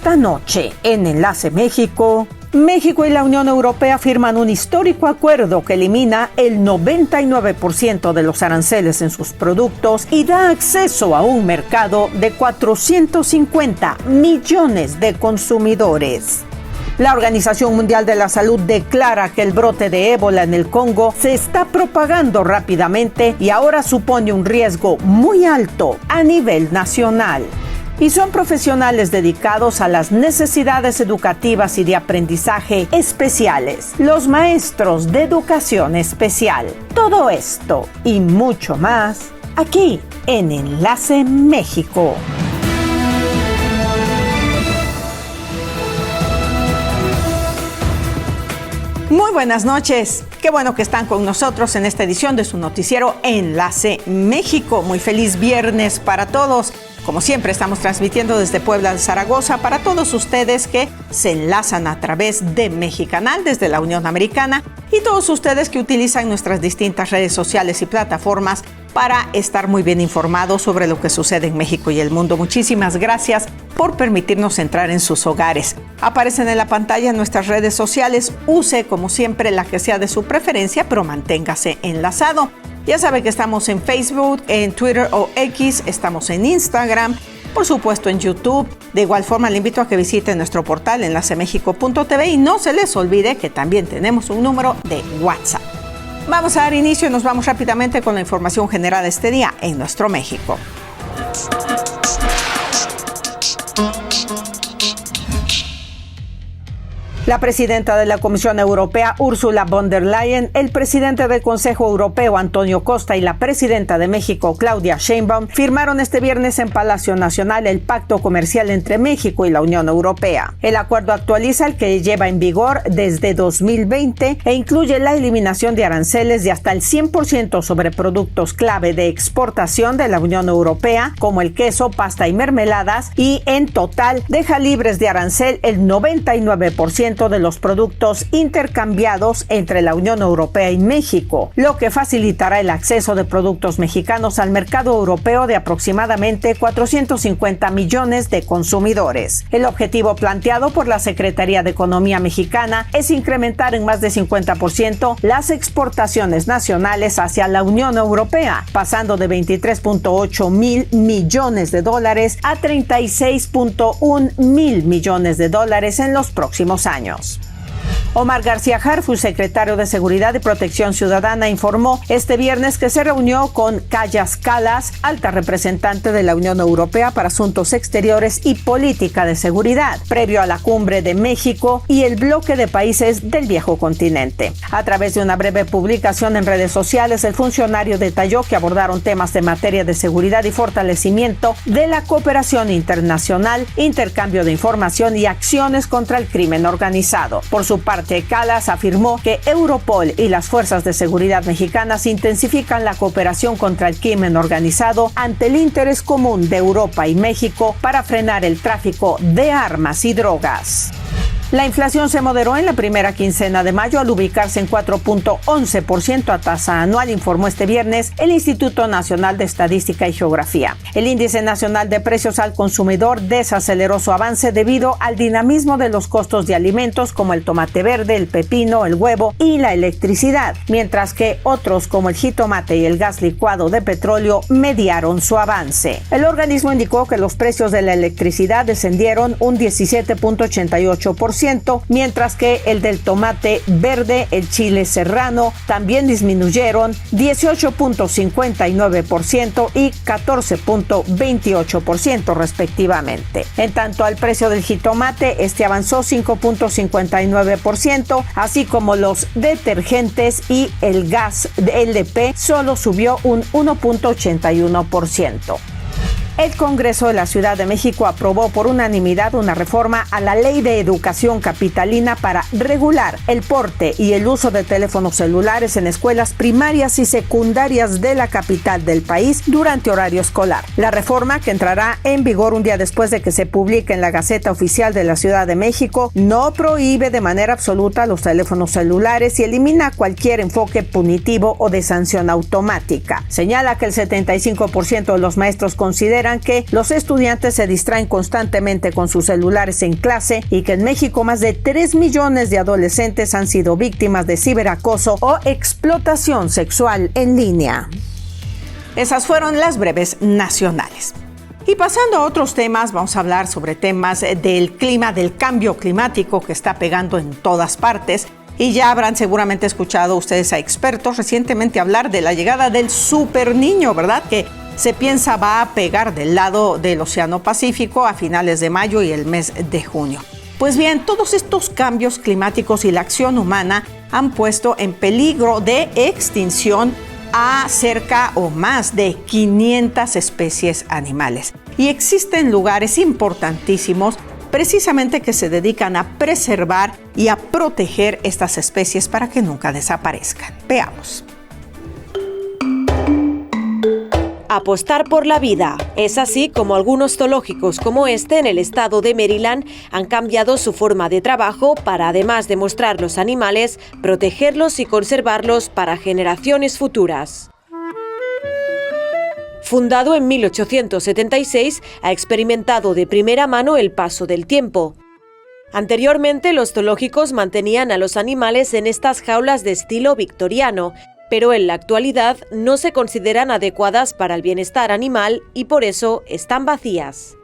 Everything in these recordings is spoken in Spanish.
Esta noche, en Enlace México, México y la Unión Europea firman un histórico acuerdo que elimina el 99% de los aranceles en sus productos y da acceso a un mercado de 450 millones de consumidores. La Organización Mundial de la Salud declara que el brote de ébola en el Congo se está propagando rápidamente y ahora supone un riesgo muy alto a nivel nacional. Y son profesionales dedicados a las necesidades educativas y de aprendizaje especiales, los maestros de educación especial. Todo esto y mucho más aquí en Enlace México. Muy buenas noches. Qué bueno que están con nosotros en esta edición de su noticiero Enlace México. Muy feliz viernes para todos. Como siempre, estamos transmitiendo desde Puebla de Zaragoza para todos ustedes que se enlazan a través de Mexicanal desde la Unión Americana y todos ustedes que utilizan nuestras distintas redes sociales y plataformas para estar muy bien informados sobre lo que sucede en México y el mundo. Muchísimas gracias por permitirnos entrar en sus hogares. Aparecen en la pantalla nuestras redes sociales. Use, como siempre, la que sea de su preferencia, pero manténgase enlazado. Ya sabe que estamos en Facebook, en Twitter o X, estamos en Instagram, por supuesto en YouTube. De igual forma, le invito a que visite nuestro portal enlacemexico.tv y no se les olvide que también tenemos un número de WhatsApp. Vamos a dar inicio y nos vamos rápidamente con la información general este día en nuestro México. La presidenta de la Comisión Europea, Ursula von der Leyen, el presidente del Consejo Europeo, Antonio Costa, y la presidenta de México, Claudia Sheinbaum, firmaron este viernes en Palacio Nacional el pacto comercial entre México y la Unión Europea. El acuerdo actualiza el que lleva en vigor desde 2020 e incluye la eliminación de aranceles de hasta el 100% sobre productos clave de exportación de la Unión Europea, como el queso, pasta y mermeladas, y en total deja libres de arancel el 99% de los productos intercambiados entre la Unión Europea y México, lo que facilitará el acceso de productos mexicanos al mercado europeo de aproximadamente 450 millones de consumidores. El objetivo planteado por la Secretaría de Economía mexicana es incrementar en más de 50% las exportaciones nacionales hacia la Unión Europea, pasando de 23.8 mil millones de dólares a 36.1 mil millones de dólares en los próximos años. Omar García Harfuch, secretario de Seguridad y Protección Ciudadana, informó este viernes que se reunió con Kaja Kallas, alta representante de la Unión Europea para Asuntos Exteriores y Política de Seguridad, previo a la cumbre de México y el bloque de países del viejo continente. A través de una breve publicación en redes sociales, el funcionario detalló que abordaron temas de materia de seguridad y fortalecimiento de la cooperación internacional, intercambio de información y acciones contra el crimen organizado. Por su parte, Kallas afirmó que Europol y las fuerzas de seguridad mexicanas intensifican la cooperación contra el crimen organizado ante el interés común de Europa y México para frenar el tráfico de armas y drogas. La inflación se moderó en la primera quincena de mayo al ubicarse en 4.11% a tasa anual, informó este viernes el Instituto Nacional de Estadística y Geografía. El índice nacional de precios al consumidor desaceleró su avance debido al dinamismo de los costos de alimentos como el tomate verde, el pepino, el huevo y la electricidad, mientras que otros como el jitomate y el gas licuado de petróleo mediaron su avance. El organismo indicó que los precios de la electricidad descendieron un 17.88%, mientras que el del tomate verde, el chile serrano, también disminuyeron 18.59% y 14.28% respectivamente. En tanto al precio del jitomate, este avanzó 5.59%, así como los detergentes y el gas LP solo subió un 1.81%. El Congreso de la Ciudad de México aprobó por unanimidad una reforma a la Ley de Educación Capitalina para regular el porte y el uso de teléfonos celulares en escuelas primarias y secundarias de la capital del país durante horario escolar. La reforma, que entrará en vigor un día después de que se publique en la Gaceta Oficial de la Ciudad de México, no prohíbe de manera absoluta los teléfonos celulares y elimina cualquier enfoque punitivo o de sanción automática. Señala que el 75% de los maestros consideran consideran que los estudiantes se distraen constantemente con sus celulares en clase y que en México más de 3 millones de adolescentes han sido víctimas de ciberacoso o explotación sexual en línea. Esas fueron las breves nacionales. Y pasando a otros temas, vamos a hablar sobre temas del clima, del cambio climático que está pegando en todas partes. Y ya habrán seguramente escuchado ustedes a expertos recientemente hablar de la llegada del super niño, ¿verdad? Que se piensa va a pegar del lado del Océano Pacífico a finales de mayo y el mes de junio. Pues bien, todos estos cambios climáticos y la acción humana han puesto en peligro de extinción a cerca o más de 500 especies animales. Y existen lugares importantísimos precisamente que se dedican a preservar y a proteger estas especies para que nunca desaparezcan. Veamos. Apostar por la vida. Es así como algunos zoológicos como este en el estado de Maryland han cambiado su forma de trabajo para, además de mostrar los animales, protegerlos y conservarlos para generaciones futuras. Fundado en 1876, ha experimentado de primera mano el paso del tiempo. Anteriormente, los zoológicos mantenían a los animales en estas jaulas de estilo victoriano, pero en la actualidad no se consideran adecuadas para el bienestar animal y por eso están vacías.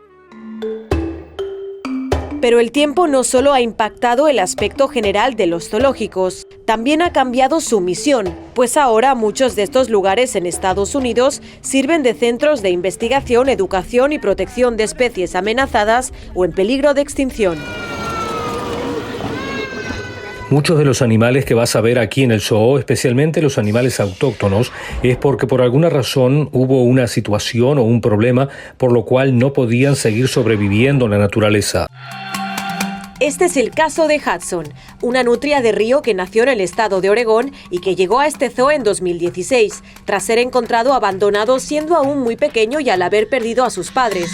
Pero el tiempo no solo ha impactado el aspecto general de los zoológicos, también ha cambiado su misión, pues ahora muchos de estos lugares en Estados Unidos sirven de centros de investigación, educación y protección de especies amenazadas o en peligro de extinción. Muchos de los animales que vas a ver aquí en el zoo, especialmente los animales autóctonos, es porque por alguna razón hubo una situación o un problema por lo cual no podían seguir sobreviviendo en la naturaleza. Este es el caso de Hudson, una nutria de río que nació en el estado de Oregón y que llegó a este zoo en 2016, tras ser encontrado abandonado siendo aún muy pequeño y al haber perdido a sus padres.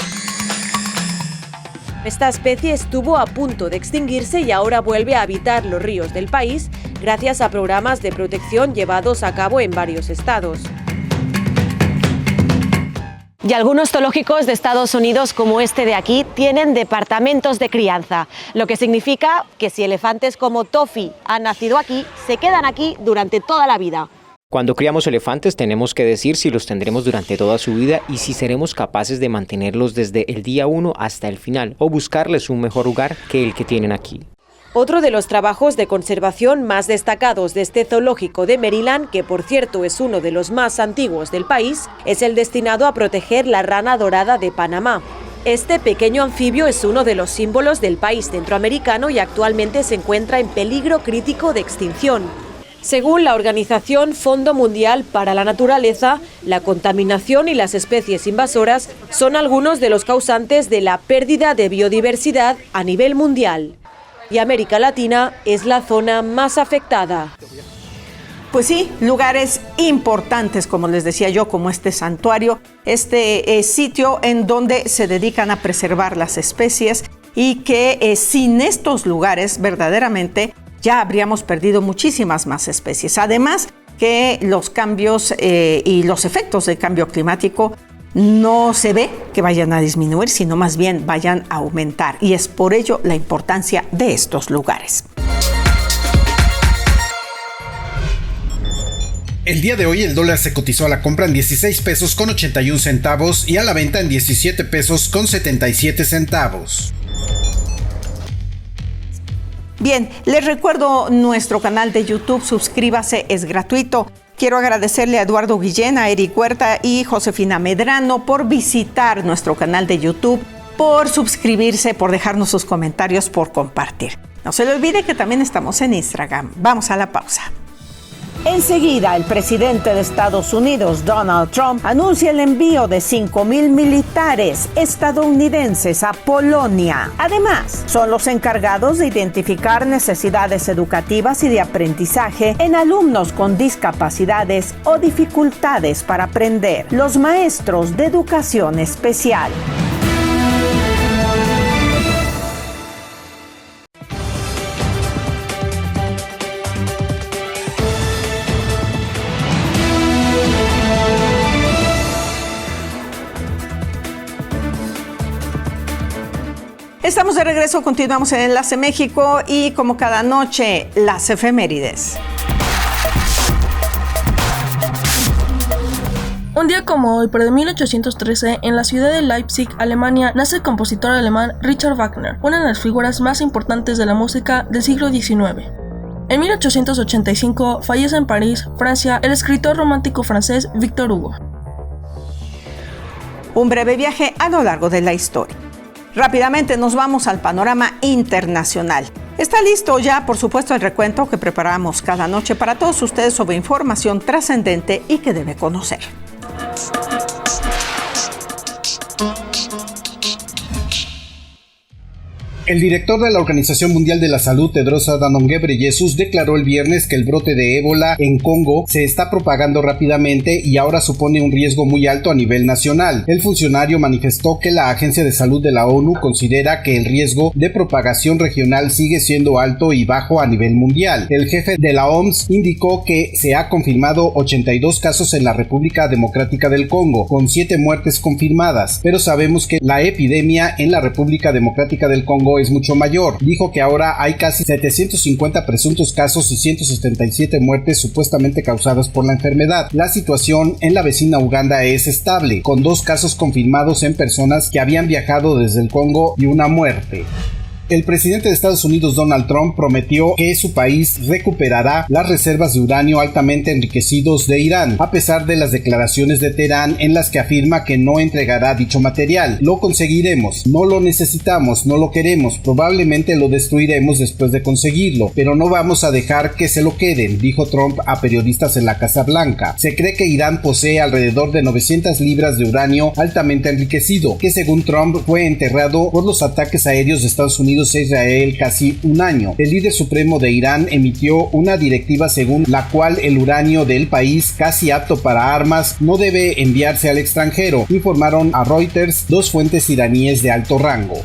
Esta especie estuvo a punto de extinguirse y ahora vuelve a habitar los ríos del país gracias a programas de protección llevados a cabo en varios estados. Y algunos zoológicos de Estados Unidos, como este de aquí, tienen departamentos de crianza, lo que significa que si elefantes como Toffee han nacido aquí, se quedan aquí durante toda la vida. Cuando criamos elefantes tenemos que decir si los tendremos durante toda su vida y si seremos capaces de mantenerlos desde el día 1 hasta el final o buscarles un mejor lugar que el que tienen aquí. Otro de los trabajos de conservación más destacados de este zoológico de Maryland, que por cierto es uno de los más antiguos del país, es el destinado a proteger la rana dorada de Panamá. Este pequeño anfibio es uno de los símbolos del país centroamericano y actualmente se encuentra en peligro crítico de extinción. Según la organización Fondo Mundial para la Naturaleza, la contaminación y las especies invasoras son algunos de los causantes de la pérdida de biodiversidad a nivel mundial. Y América Latina es la zona más afectada. Pues sí, lugares importantes, como les decía yo, como este santuario, este sitio en donde se dedican a preservar las especies y que sin estos lugares verdaderamente ya habríamos perdido muchísimas más especies. Además que los cambios y los efectos del cambio climático no se ve que vayan a disminuir, sino más bien vayan a aumentar. Y es por ello la importancia de estos lugares. El día de hoy el dólar se cotizó a la compra en 16 pesos con 81 centavos y a la venta en 17 pesos con 77 centavos. Bien, les recuerdo nuestro canal de YouTube, suscríbase, es gratuito. Quiero agradecerle a Eduardo Guillén, a Eric Huerta y Josefina Medrano por visitar nuestro canal de YouTube, por suscribirse, por dejarnos sus comentarios, por compartir. No se le olvide que también estamos en Instagram. Vamos a la pausa. Enseguida, el presidente de Estados Unidos, Donald Trump, anuncia el envío de 5,000 militares estadounidenses a Polonia. Además, son los encargados de identificar necesidades educativas y de aprendizaje en alumnos con discapacidades o dificultades para aprender, los maestros de educación especial. Estamos de regreso, continuamos en Enlace México y como cada noche, las efemérides. Un día como hoy, pero de 1813, en la ciudad de Leipzig, Alemania, nace el compositor alemán Richard Wagner, una de las figuras más importantes de la música del siglo XIX. En 1885 fallece en París, Francia, el escritor romántico francés Victor Hugo. Un breve viaje a lo largo de la historia. Rápidamente nos vamos al panorama internacional. Está listo ya, por supuesto, el recuento que preparamos cada noche para todos ustedes sobre información trascendente y que debe conocer. El director de la Organización Mundial de la Salud, Tedros Adhanom Ghebreyesus, declaró el viernes que el brote de ébola en Congo se está propagando rápidamente y ahora supone un riesgo muy alto a nivel nacional. El funcionario manifestó que la Agencia de Salud de la ONU considera que el riesgo de propagación regional sigue siendo alto y bajo a nivel mundial. El jefe de la OMS indicó que se ha confirmado 82 casos en la República Democrática del Congo, con 7 muertes confirmadas, pero sabemos que la epidemia en la República Democrática del Congo es mucho mayor. Dijo que ahora hay casi 750 presuntos casos y 177 muertes supuestamente causadas por la enfermedad. La situación en la vecina Uganda es estable, con 2 casos confirmados en personas que habían viajado desde el Congo y una muerte. El presidente de Estados Unidos, Donald Trump, prometió que su país recuperará las reservas de uranio altamente enriquecidos de Irán, a pesar de las declaraciones de Teherán en las que afirma que no entregará dicho material. Lo conseguiremos, no lo necesitamos, no lo queremos, probablemente lo destruiremos después de conseguirlo, pero no vamos a dejar que se lo queden, dijo Trump a periodistas en la Casa Blanca. Se cree que Irán posee alrededor de 900 libras de uranio altamente enriquecido, que según Trump fue enterrado por los ataques aéreos de Estados Unidos a Israel casi un año. El líder supremo de Irán emitió una directiva según la cual el uranio del país, casi apto para armas, no debe enviarse al extranjero, informaron a Reuters 2 fuentes iraníes de alto rango.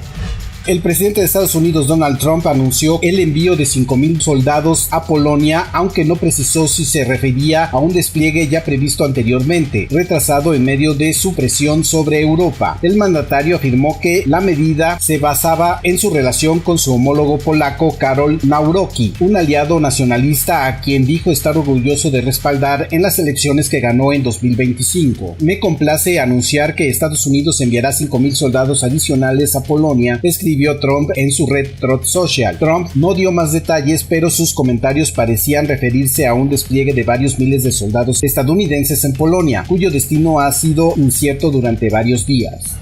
El presidente de Estados Unidos, Donald Trump, anunció el envío de 5,000 soldados a Polonia, aunque no precisó si se refería a un despliegue ya previsto anteriormente, retrasado en medio de su presión sobre Europa. El mandatario afirmó que la medida se basaba en su relación con su homólogo polaco, Karol Nawrocki, un aliado nacionalista a quien dijo estar orgulloso de respaldar en las elecciones que ganó en 2025. Me complace anunciar que Estados Unidos enviará 5,000 soldados adicionales a Polonia, escribió Trump en su red Truth Social. Trump no dio más detalles, pero sus comentarios parecían referirse a un despliegue de varios miles de soldados estadounidenses en Polonia, cuyo destino ha sido incierto durante varios días.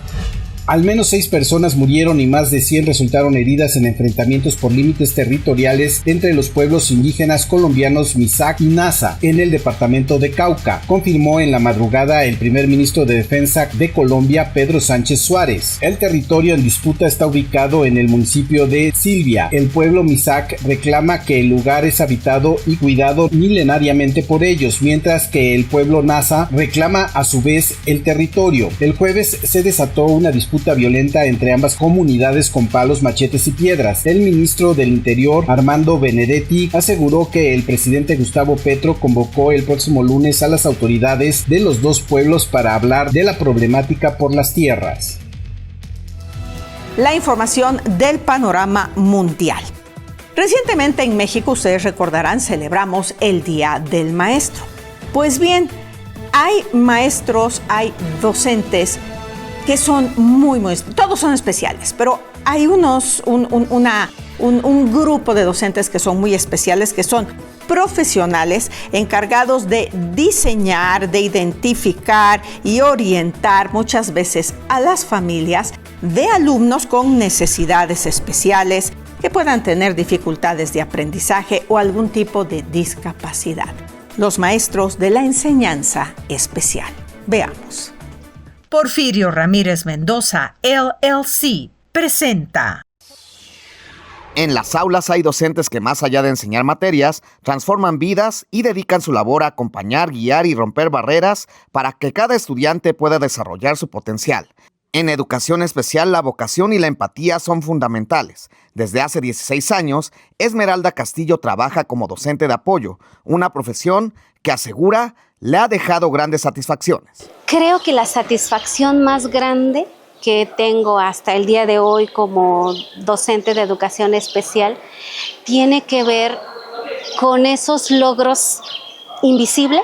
Al menos 6 personas murieron y más de 100 resultaron heridas en enfrentamientos por límites territoriales entre los pueblos indígenas colombianos Misak y Nasa, en el departamento de Cauca, confirmó en la madrugada el primer ministro de Defensa de Colombia, Pedro Sánchez Suárez. El territorio en disputa está ubicado en el municipio de Silvia. El pueblo Misak reclama que el lugar es habitado y cuidado milenariamente por ellos, mientras que el pueblo Nasa reclama a su vez el territorio. El jueves se desató una disputa violenta entre ambas comunidades con palos, machetes y piedras. El ministro del Interior, Armando Benedetti, aseguró que el presidente Gustavo Petro convocó el próximo lunes a las autoridades de los 2 pueblos para hablar de la problemática por las tierras. La información del panorama mundial. Recientemente en México, ustedes recordarán, celebramos el Día del Maestro. Pues bien, hay maestros, hay docentes que son muy, todos son especiales, pero hay un grupo de docentes que son muy especiales, que son profesionales encargados de diseñar, de identificar y orientar muchas veces a las familias de alumnos con necesidades especiales que puedan tener dificultades de aprendizaje o algún tipo de discapacidad. Los maestros de la enseñanza especial. Veamos. Porfirio Ramírez Mendoza, LLC, presenta. En las aulas hay docentes que, más allá de enseñar materias, transforman vidas y dedican su labor a acompañar, guiar y romper barreras para que cada estudiante pueda desarrollar su potencial. En educación especial, la vocación y la empatía son fundamentales. Desde hace 16 años, Esmeralda Castillo trabaja como docente de apoyo, una profesión que asegura le ha dejado grandes satisfacciones. Creo que la satisfacción más grande que tengo hasta el día de hoy como docente de educación especial tiene que ver con esos logros invisibles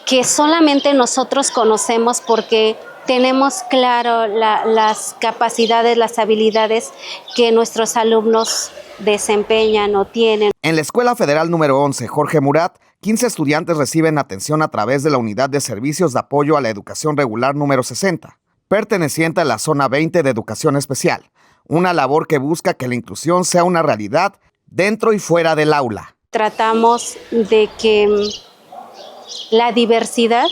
que solamente nosotros conocemos porque tenemos claro las capacidades, las habilidades que nuestros alumnos desempeñan o tienen. En la Escuela Federal número 11, Jorge Murat, 15 estudiantes reciben atención a través de la Unidad de Servicios de Apoyo a la Educación Regular número 60, perteneciente a la Zona 20 de Educación Especial, una labor que busca que la inclusión sea una realidad dentro y fuera del aula. Tratamos de que la diversidad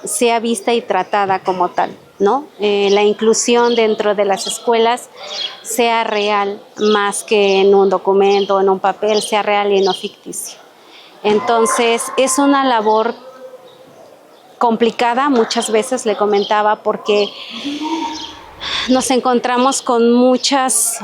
sea vista y tratada como tal, ¿no? La inclusión dentro de las escuelas sea real, más que en un documento o en un papel, sea real y no ficticio. Entonces, es una labor complicada, muchas veces le comentaba, porque nos encontramos con muchas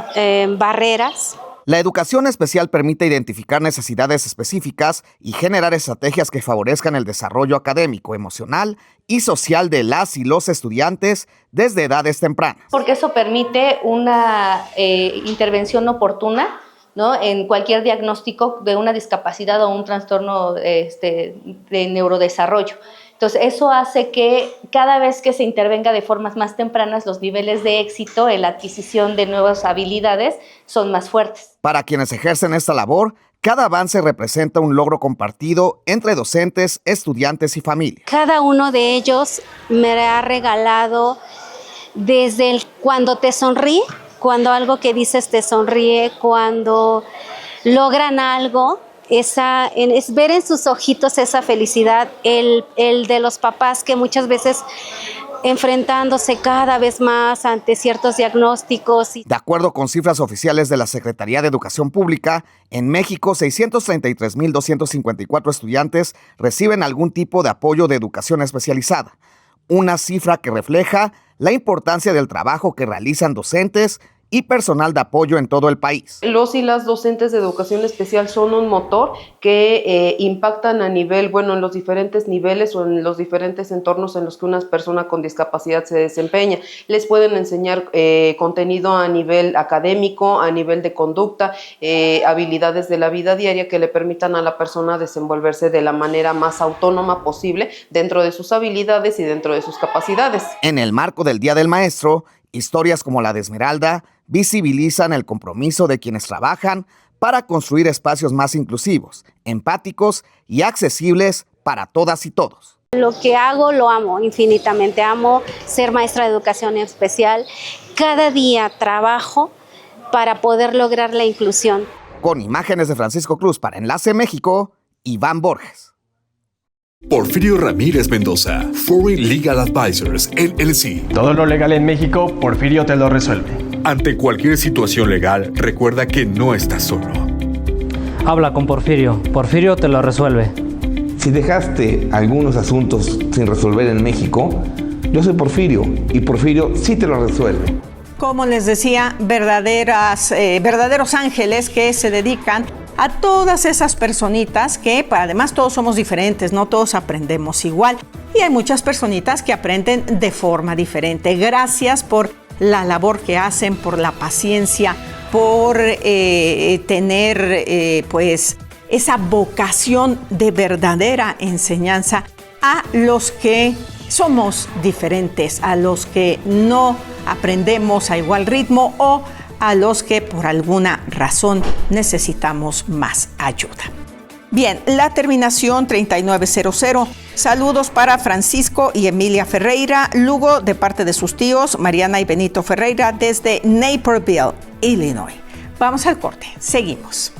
barreras. La educación especial permite identificar necesidades específicas y generar estrategias que favorezcan el desarrollo académico, emocional y social de las y los estudiantes desde edades tempranas. Porque eso permite una intervención oportuna, ¿no?, en cualquier diagnóstico de una discapacidad o un trastorno de neurodesarrollo. Entonces, eso hace que cada vez que se intervenga de formas más tempranas, los niveles de éxito en la adquisición de nuevas habilidades son más fuertes. Para quienes ejercen esta labor, cada avance representa un logro compartido entre docentes, estudiantes y familia. Cada uno de ellos me ha regalado desde cuando te sonríe, cuando algo que dices te sonríe, cuando logran algo. Es ver en sus ojitos esa felicidad, el de los papás que muchas veces enfrentándose cada vez más ante ciertos diagnósticos. De acuerdo con cifras oficiales de la Secretaría de Educación Pública, en México 633,254 estudiantes reciben algún tipo de apoyo de educación especializada, una cifra que refleja la importancia del trabajo que realizan docentes y personal de apoyo en todo el país. Los y las docentes de educación especial son un motor que impactan a nivel, en los diferentes niveles o en los diferentes entornos en los que una persona con discapacidad se desempeña. Les pueden enseñar contenido a nivel académico, a nivel de conducta, habilidades de la vida diaria que le permitan a la persona desenvolverse de la manera más autónoma posible dentro de sus habilidades y dentro de sus capacidades. En el marco del Día del Maestro, historias como la de Esmeralda visibilizan el compromiso de quienes trabajan para construir espacios más inclusivos, empáticos y accesibles para todas y todos. Lo que hago lo amo infinitamente, amo ser maestra de educación especial. Cada día trabajo para poder lograr la inclusión. Con imágenes de Francisco Cruz para Enlace México, Iván Borges. Porfirio Ramírez Mendoza, Foreign Legal Advisors, LLC. Todo lo legal en México, Porfirio te lo resuelve. Ante cualquier situación legal, recuerda que no estás solo. Habla con Porfirio. Porfirio te lo resuelve. Si dejaste algunos asuntos sin resolver en México, yo soy Porfirio y Porfirio sí te lo resuelve. Como les decía, verdaderos ángeles que se dedican a todas esas personitas que además todos somos diferentes, no todos aprendemos igual y hay muchas personitas que aprenden de forma diferente. Gracias por la labor que hacen, por la paciencia, por tener esa vocación de verdadera enseñanza a los que somos diferentes, a los que no aprendemos a igual ritmo o a los que por alguna razón necesitamos más ayuda. Bien, la terminación 3900. Saludos para Francisco y Emilia Ferreira Lugo de parte de sus tíos Mariana y Benito Ferreira desde Naperville, Illinois. Vamos al corte, seguimos.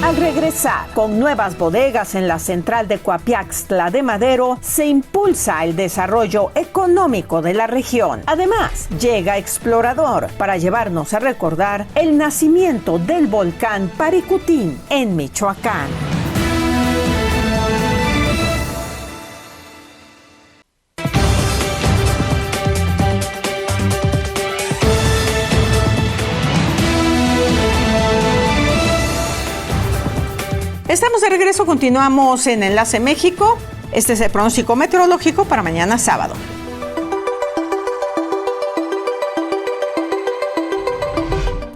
Al regresar, con nuevas bodegas en la central de Coapiaxtla de Madero, se impulsa el desarrollo económico de la región. Además, llega Explorador para llevarnos a recordar el nacimiento del volcán Paricutín en Michoacán. Estamos de regreso, continuamos en Enlace México. Este es el pronóstico meteorológico para mañana sábado.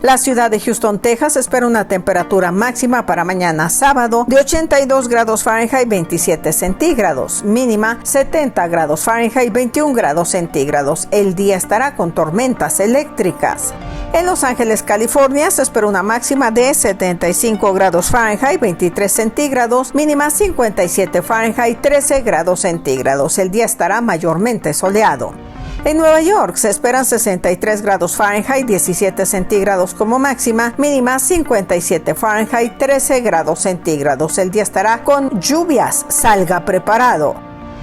La ciudad de Houston, Texas, espera una temperatura máxima para mañana sábado de 82 grados Fahrenheit, 27 centígrados, mínima 70 grados Fahrenheit, 21 grados centígrados. El día estará con tormentas eléctricas. En Los Ángeles, California, se espera una máxima de 75 grados Fahrenheit, 23 centígrados, mínima 57 Fahrenheit, 13 grados centígrados. El día estará mayormente soleado. En Nueva York se esperan 63 grados Fahrenheit, 17 centígrados como máxima, mínima 57 Fahrenheit, 13 grados centígrados. El día estará con lluvias, salga preparado.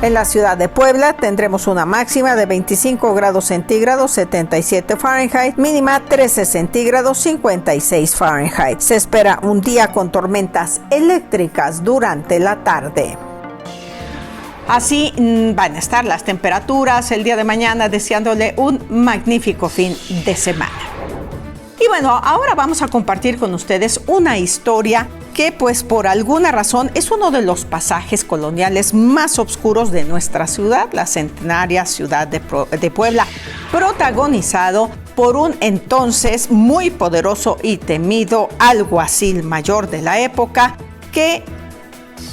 En la ciudad de Puebla tendremos una máxima de 25 grados centígrados, 77 Fahrenheit, mínima 13 centígrados, 56 Fahrenheit. Se espera un día con tormentas eléctricas durante la tarde. Así van a estar las temperaturas el día de mañana, deseándole un magnífico fin de semana. Y bueno, ahora vamos a compartir con ustedes una historia que pues por alguna razón es uno de los pasajes coloniales más oscuros de nuestra ciudad, la centenaria ciudad de Puebla, protagonizado por un entonces muy poderoso y temido alguacil mayor de la época que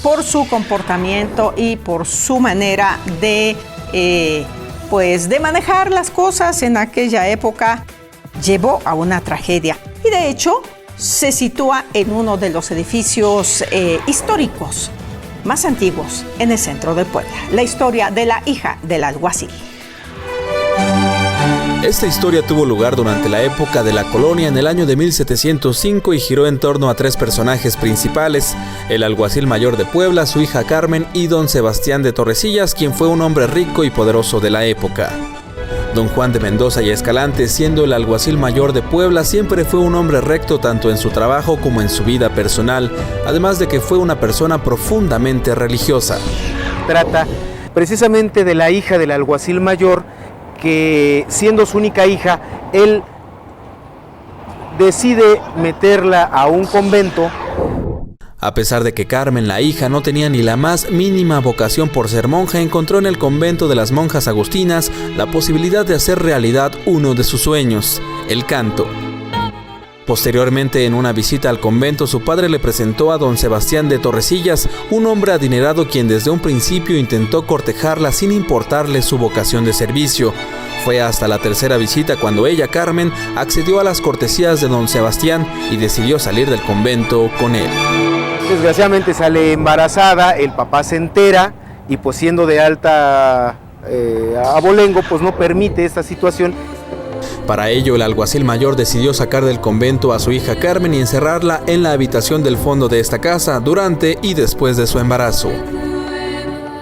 por su comportamiento y por su manera de manejar las cosas en aquella época, llevó a una tragedia. Y de hecho, se sitúa en uno de los edificios históricos más antiguos en el centro de Puebla. La historia de la hija del alguacil. Esta historia tuvo lugar durante la época de la colonia en el año de 1705 y giró en torno a tres personajes principales: el alguacil mayor de Puebla, su hija Carmen y don Sebastián de Torrecillas, quien fue un hombre rico y poderoso de la época. Don Juan de Mendoza y Escalante, siendo el alguacil mayor de Puebla, siempre fue un hombre recto tanto en su trabajo como en su vida personal, además de que fue una persona profundamente religiosa. Trata precisamente de la hija del alguacil mayor, que siendo su única hija, él decide meterla a un convento. A pesar de que Carmen, la hija, no tenía ni la más mínima vocación por ser monja, encontró en el convento de las monjas agustinas la posibilidad de hacer realidad uno de sus sueños: el canto. Posteriormente, en una visita al convento, su padre le presentó a don Sebastián de Torrecillas, un hombre adinerado quien desde un principio intentó cortejarla sin importarle su vocación de servicio. Fue hasta la tercera visita cuando ella, Carmen, accedió a las cortesías de don Sebastián y decidió salir del convento con él. Desgraciadamente sale embarazada, el papá se entera y pues siendo de alta abolengo, pues no permite esta situación. Para ello, el alguacil mayor decidió sacar del convento a su hija Carmen y encerrarla en la habitación del fondo de esta casa durante y después de su embarazo.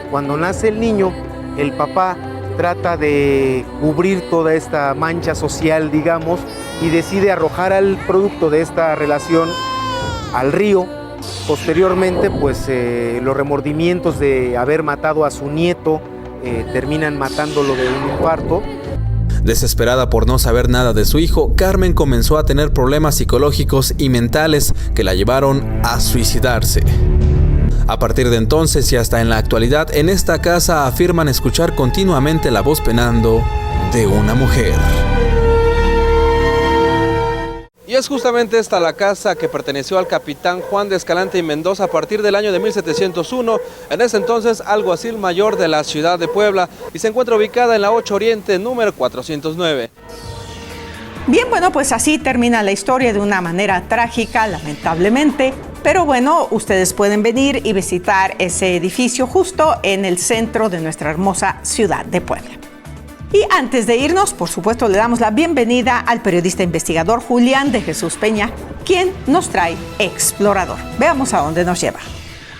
Cuando nace el niño, el papá trata de cubrir toda esta mancha social, digamos, y decide arrojar al producto de esta relación al río. Posteriormente, pues los remordimientos de haber matado a su nieto terminan matándolo de un infarto. Desesperada por no saber nada de su hijo, Carmen comenzó a tener problemas psicológicos y mentales que la llevaron a suicidarse. A partir de entonces y hasta en la actualidad, en esta casa afirman escuchar continuamente la voz penando de una mujer. Y es justamente esta la casa que perteneció al capitán Juan de Escalante y Mendoza a partir del año de 1701, en ese entonces alguacil mayor de la ciudad de Puebla, y se encuentra ubicada en la 8 Oriente, número 409. Bien, bueno, pues así termina la historia de una manera trágica, lamentablemente, pero bueno, ustedes pueden venir y visitar ese edificio justo en el centro de nuestra hermosa ciudad de Puebla. Y antes de irnos, por supuesto, le damos la bienvenida al periodista investigador Julián de Jesús Peña, quien nos trae Explorador. Veamos a dónde nos lleva.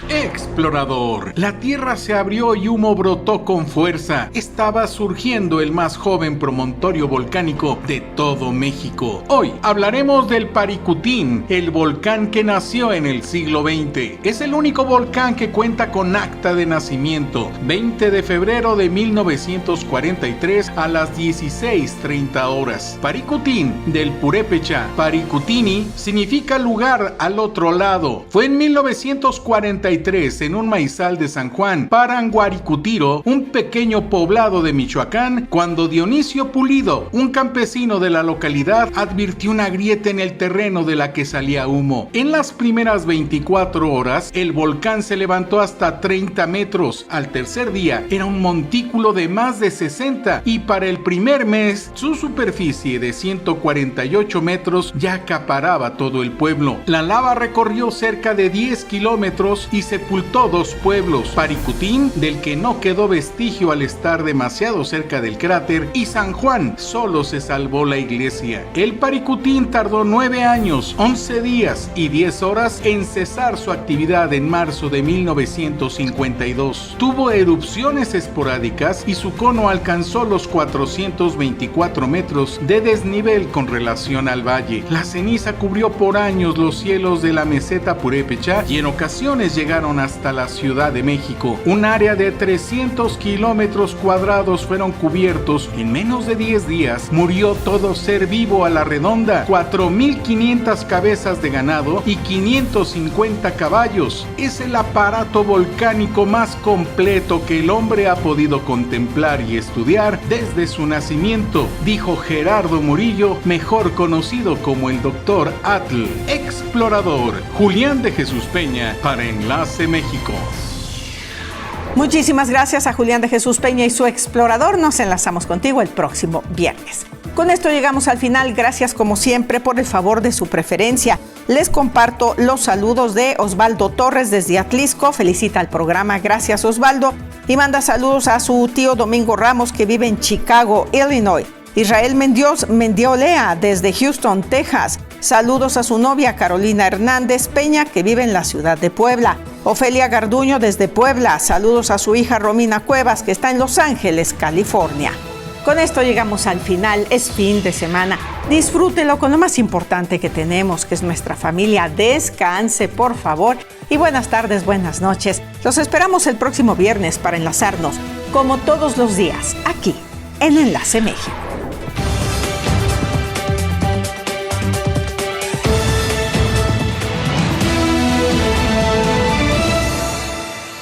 Explorador. La tierra se abrió y humo brotó con fuerza. Estaba surgiendo el más joven promontorio volcánico de todo México. Hoy hablaremos del Paricutín, el volcán que nació en el siglo XX. Es el único volcán que cuenta con acta de nacimiento. 20 de febrero de 1943 a las 16:30 horas. Paricutín, del purépecha Paricutini, significa lugar al otro lado. Fue en 1943 33 en un maizal de San Juan, Paranguaricutiro, un pequeño poblado de Michoacán, cuando Dionisio Pulido, un campesino de la localidad, advirtió una grieta en el terreno de la que salía humo. En las primeras 24 horas, el volcán se levantó hasta 30 metros. Al tercer día, era un montículo de más de 60 y para el primer mes, su superficie de 148 metros ya acaparaba todo el pueblo. La lava recorrió cerca de 10 kilómetros y sepultó 2 pueblos, Paricutín, del que no quedó vestigio al estar demasiado cerca del cráter, y San Juan, solo se salvó la iglesia. El Paricutín tardó 9 años, 11 días y 10 horas en cesar su actividad en marzo de 1952. Tuvo erupciones esporádicas y su cono alcanzó los 424 metros de desnivel con relación al valle. La ceniza cubrió por años los cielos de la meseta purépecha y en ocasiones llegaron hasta la Ciudad de México. Un área de 300 kilómetros cuadrados fueron cubiertos. En menos de 10 días murió todo ser vivo a la redonda, 4.500 cabezas de ganado y 550 caballos. Es el aparato volcánico más completo que el hombre ha podido contemplar y estudiar desde su nacimiento, dijo Gerardo Murillo, mejor conocido como el Dr. Atl. Explorador Julián de Jesús Peña para Enlace México. Muchísimas gracias a Julián de Jesús Peña y su explorador. Nos enlazamos contigo el próximo viernes. Con esto llegamos al final. Gracias como siempre por el favor de su preferencia. Les comparto los saludos de Osvaldo Torres desde Atlisco. Felicita al programa. Gracias, Osvaldo. Y manda saludos a su tío Domingo Ramos, que vive en Chicago, Illinois. Israel Mendiolea desde Houston, Texas. Saludos a su novia Carolina Hernández Peña, que vive en la ciudad de Puebla. Ofelia Garduño desde Puebla. Saludos a su hija Romina Cuevas, que está en Los Ángeles, California. Con esto llegamos al final. Es fin de semana. Disfrútelo con lo más importante que tenemos, que es nuestra familia. Descanse, por favor. Y buenas tardes, buenas noches. Los esperamos el próximo viernes para enlazarnos, como todos los días, aquí en Enlace México.